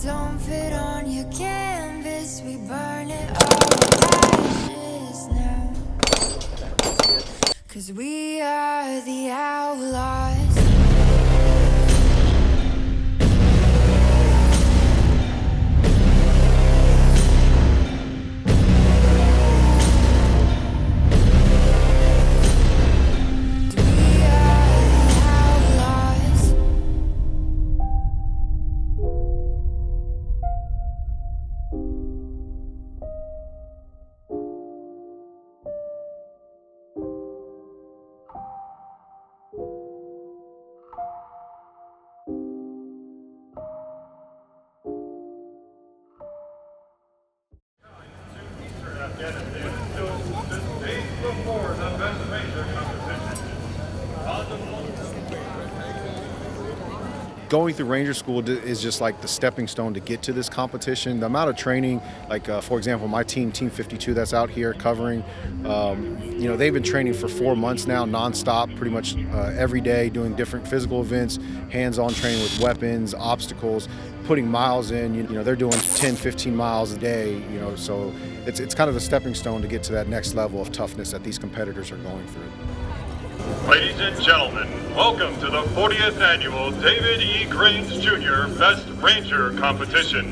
don't fit on your canvas, we burn it all ashes now. 'Cause we are the outlaws. Going through Ranger School is just like the stepping stone to get to this competition. The amount of training, like for example, my team, Team 52, that's out here covering, they've been training for 4 months now, nonstop, pretty much every day, doing different physical events, hands-on training with weapons, obstacles, putting miles in. They're doing 10, 15 miles a day, so it's kind of a stepping stone to get to that next level of toughness that these competitors are going through. Ladies and gentlemen, welcome to the 40th Annual David E. Grains Jr. Best Ranger Competition.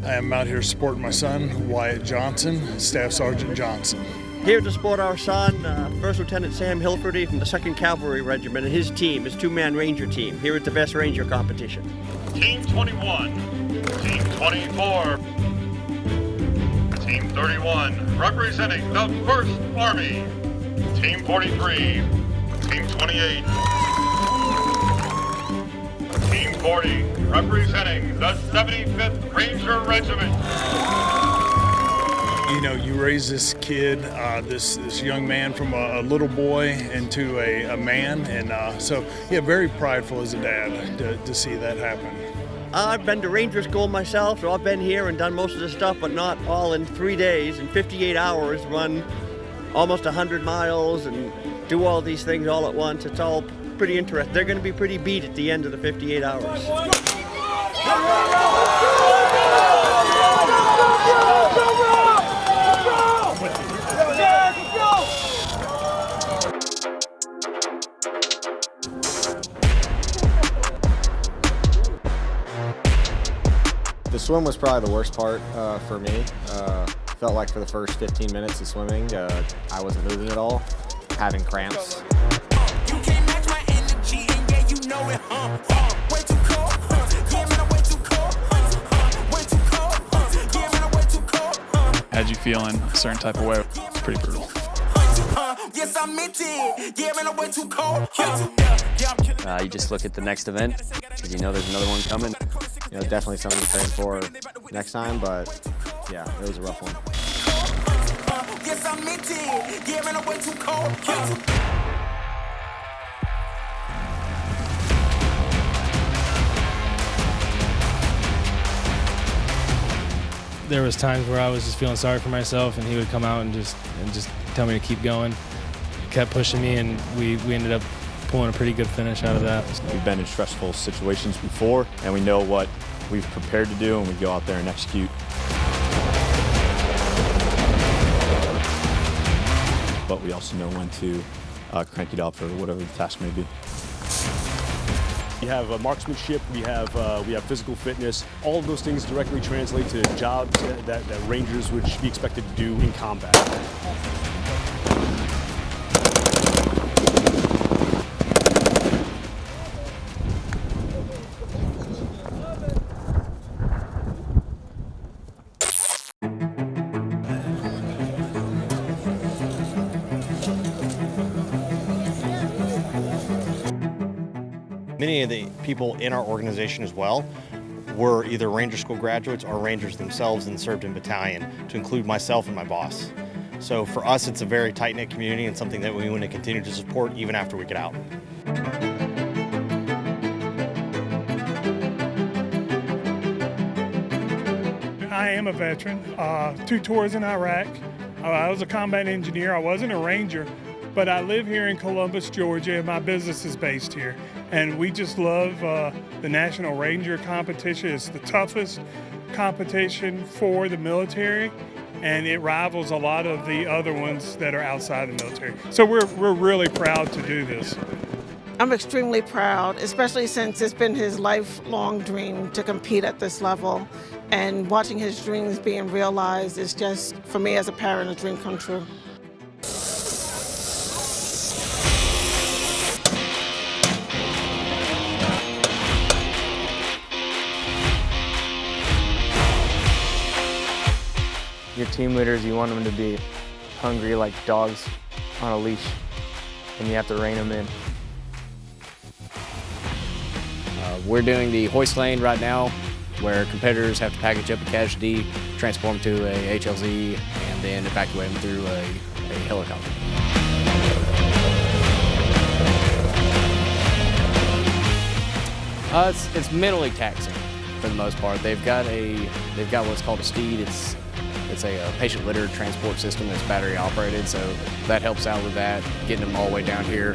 I am out here supporting my son, Wyatt Johnson, Staff Sergeant Johnson. Here to support our son, First Lieutenant Sam Hilferty from the 2nd Cavalry Regiment and his team, his two-man Ranger team, here at the Best Ranger Competition. Team 21, Team 24, Team 31, representing the 1st Army. Team 43, Team 28, Team 40, representing the 75th Ranger Regiment. You raise this kid, this young man from a little boy into a man, and so very prideful as a dad to see that happen. I've been to Ranger School myself, so I've been here and done most of this stuff, but not all in 3 days. In 58 hours, run almost 100 miles and do all these things all at once. It's all pretty interesting. They're going to be pretty beat at the end of the 58 hours. The swim was probably the worst part for me. Felt like for the first 15 minutes of swimming, I wasn't moving at all, having cramps. You can't match my energy, and yeah, you know it, way too cold, yeah, man, I'm way too cold, way too cold, yeah, man, I'm way too cold, Had you feeling a certain type of way? It's pretty brutal. Yes, I meant it, yeah, man, I'm way too cold, You just look at the next event, because you know there's another one coming. Definitely something to train for next time, but yeah, it was a rough one. Yes, I meant it, yeah, man, I'm way too cold, There was times where I was just feeling sorry for myself, and he would come out and just tell me to keep going. He kept pushing me, and we ended up pulling a pretty good finish out of that. We've been in stressful situations before, and we know what we've prepared to do, and we go out there and execute. But we also know when to crank it up for whatever the task may be. We have marksmanship, we have physical fitness. All of those things directly translate to jobs that Rangers would be expected to do in combat. Many of the people in our organization as well were either Ranger School graduates or Rangers themselves and served in battalion, to include myself and my boss. So for us, it's a very tight-knit community and something that we want to continue to support even after we get out. I am a veteran, 2 tours in Iraq. I was a combat engineer. I wasn't a Ranger, but I live here in Columbus, Georgia, and my business is based here. And we just love the National Ranger competition. It's the toughest competition for the military, and it rivals a lot of the other ones that are outside the military. So we're really proud to do this. I'm extremely proud, especially since it's been his lifelong dream to compete at this level. And watching his dreams being realized is just, for me as a parent, a dream come true. Your team leaders, you want them to be hungry like dogs on a leash, and you have to rein them in. We're doing the hoist lane right now, where competitors have to package up a casualty, transport them to a HLZ, and then evacuate them through a helicopter. It's mentally taxing for the most part. They've got what's called a steed. It's a patient litter transport system that's battery operated, so that helps out with that, getting them all the way down here.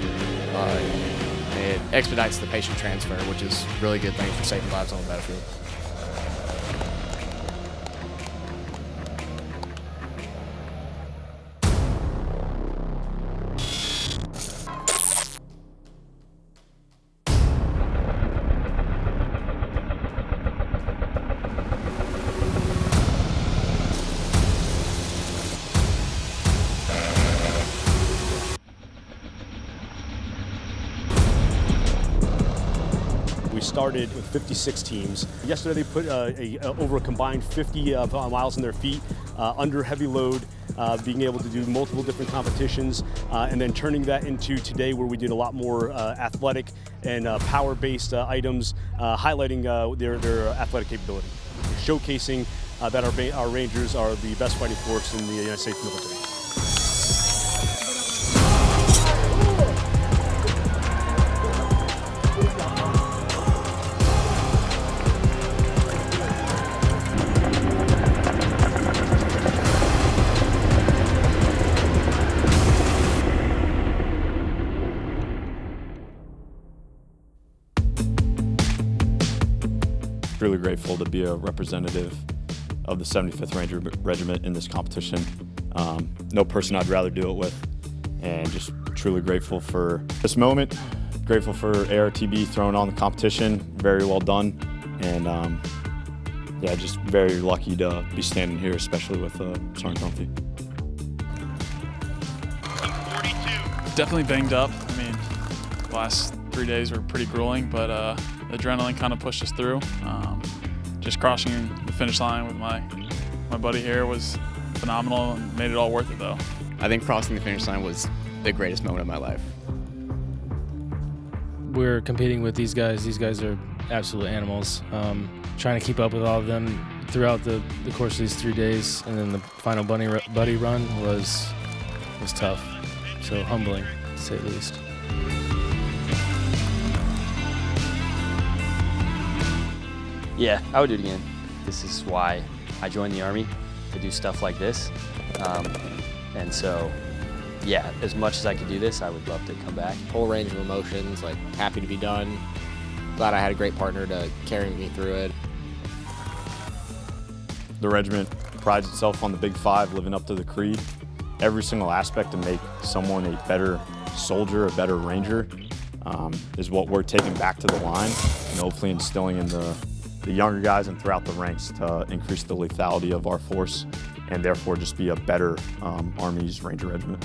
It expedites the patient transfer, which is a really good thing for saving lives on the battlefield. We started with 56 teams. Yesterday they put over a combined 50 miles on their feet, under heavy load, being able to do multiple different competitions, and then turning that into today where we did a lot more athletic and power-based items, highlighting their athletic capability, showcasing that our Rangers are the best fighting force in the United States military. Really grateful to be a representative of the 75th Ranger Regiment in this competition. No person I'd rather do it with, and just truly grateful for this moment. Grateful for ARTB throwing on the competition. Very well done, and yeah, just very lucky to be standing here, especially with Sergeant Comfy. Definitely banged up. I mean, the last 3 days were pretty grueling, but adrenaline kind of pushed us through. Just crossing the finish line with my buddy here was phenomenal and made it all worth it, though. I think crossing the finish line was the greatest moment of my life. We're competing with these guys. These guys are absolute animals. Trying to keep up with all of them throughout the course of these 3 days, and then the final buddy run was tough. So humbling, to say the least. Yeah, I would do it again. This is why I joined the Army, to do stuff like this. And so, yeah, as much as I could do this, I would love to come back. Whole range of emotions, like happy to be done. Glad I had a great partner to carry me through it. The regiment prides itself on the Big Five, living up to the creed. Every single aspect to make someone a better soldier, a better Ranger, is what we're taking back to the line, and hopefully instilling in the younger guys and throughout the ranks to increase the lethality of our force, and therefore just be a better Army's Ranger Regiment.